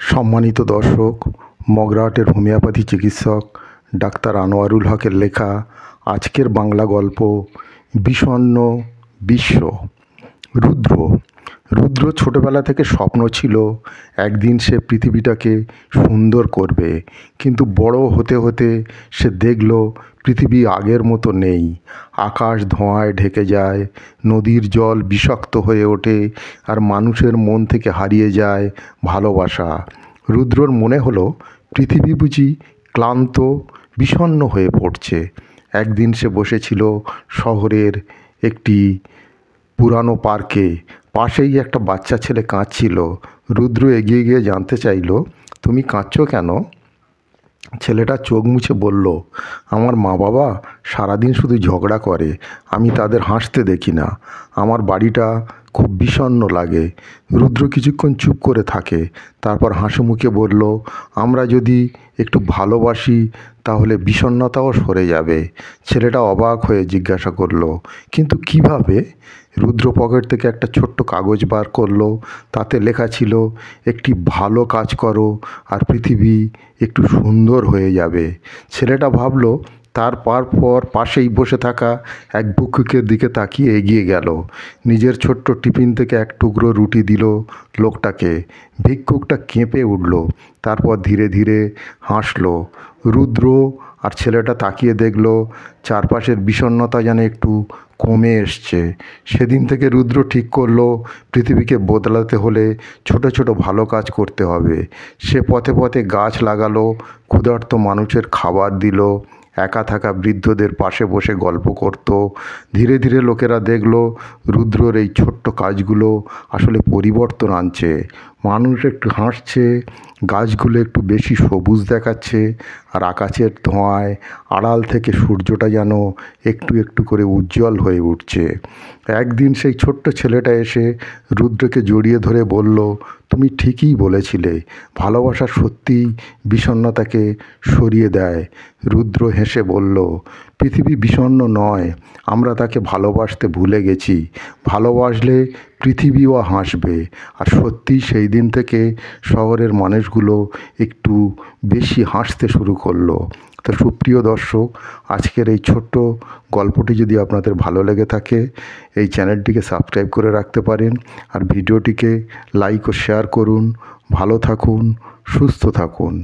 সম্মানিত দর্শক, মগরাহাটের হোমিওপ্যাথি চিকিৎসক ডাক্তার আনোয়ারুল হকের লেখা আজকের বাংলা গল্প বিষণ্ণ বিশ্ব। রুদ্র রুদ্র ছোটবেলা থেকে স্বপ্ন ছিল একদিন সে পৃথিবীটাকে সুন্দর করবে, কিন্তু বড় হতে হতে সে দেখল পৃথিবী আগের মতো নেই। আকাশ ধোঁয়ায় ঢেকে যায়, নদীর জল বিষাক্ত হয়ে ওঠে, আর মানুষের মন থেকে হারিয়ে যায় ভালোবাসা। রুদ্রর মনে হলো পৃথিবী বুঝি ক্লান্ত, বিষণ্ণ হয়ে পড়ছে। একদিন সে বসেছিল শহরের একটি পুরানো পার্কে। পাশেই একটা বাচ্চা ছেলে কাঁদছিল। রুদ্র এগিয়ে গিয়ে জানতে চাইল, তুমি কাঁদছো কেন? ছেলেটা চোখ মুছে বলল, আমার মা বাবা সারাদিন শুধু ঝগড়া করে, আমি তাদের হাসতে দেখি না। আমার বাড়িটা খুব বিষণ্ণ লাগে। রুদ্র কিছুক্ষণ চুপ করে থাকে, তারপর হাসি মুখে বলল, আমরা যদি একটু ভালোবাসি তাহলে বিষণ্ণতাও সরে যাবে। ছেলেটা অবাক হয়ে জিজ্ঞাসা করলো, কিন্তু কিভাবে? রুদ্র পকেট থেকে একটা ছোট্ট কাগজ বার করলো। তাতে লেখা ছিল, একটি ভালো কাজ করো আর পৃথিবী একটু সুন্দর হয়ে যাবে। ছেলেটা ভাবলো, তারপর পাশেই বসে থাকা এক ভিক্ষুকের দিকে তাকিয়ে এগিয়ে গেল। নিজের ছোট্ট টিফিন থেকে এক টুকরো রুটি দিল লোকটাকে। ভিক্ষুকটা কেঁপে উঠল, তারপর ধীরে ধীরে হাসলো। রুদ্র আর ছেলেটা তাকিয়ে দেখল চারপাশের বিষণ্ণতা যেন একটু কমে এসছে। সেদিন থেকে রুদ্র ঠিক করলো, পৃথিবীকে বদলাতে হলে ছোট ছোট ভালো কাজ করতে হবে। সে পথে পথে গাছ লাগালো, ক্ষুধার্ত মানুষের খাবার দিল, একা থাকা বৃদ্ধদের পাশে বসে গল্প করত। ধীরে ধীরে লোকেরা দেখল রুদ্রর এই ছোট্ট কাজগুলো আসলে পরিবর্তন আনছে। মানুষ একটু হাসছে, গাছগুলো একটু বেশি সবুজ দেখাচ্ছে, আর আকাশের ধোঁয়ায় আড়াল থেকে সূর্যটা যেন একটু একটু করে উজ্জ্বল হয়ে উঠছে। একদিন সেই ছোট্ট ছেলেটা এসে রুদ্রকে জড়িয়ে ধরে বলল, তুমি ঠিকই বলেছিলে, ভালোবাসা সত্যিই বিষণ্ণতাকে সরিয়ে দেয়। রুদ্র হেসে বলল, পৃথিবী বিষণ্ণ নয়, আমরা তাকে ভালোবাসতে ভুলে গেছি। ভালোবাসলে পৃথিবীও হাসবে। আর সত্যিই সেই দিন থেকে শহরের মানুষগুলো একটু বেশি হাসতে শুরু করলো। তো সুপ্রিয় দর্শক, আজকের এই ছোট্ট গল্পটি যদি আপনাদের ভালো লেগে থাকে, এই চ্যানেলটিকে সাবস্ক্রাইব করে রাখতে পারেন, আর ভিডিওটিকে লাইক ও শেয়ার করুন। ভালো থাকুন, সুস্থ থাকুন।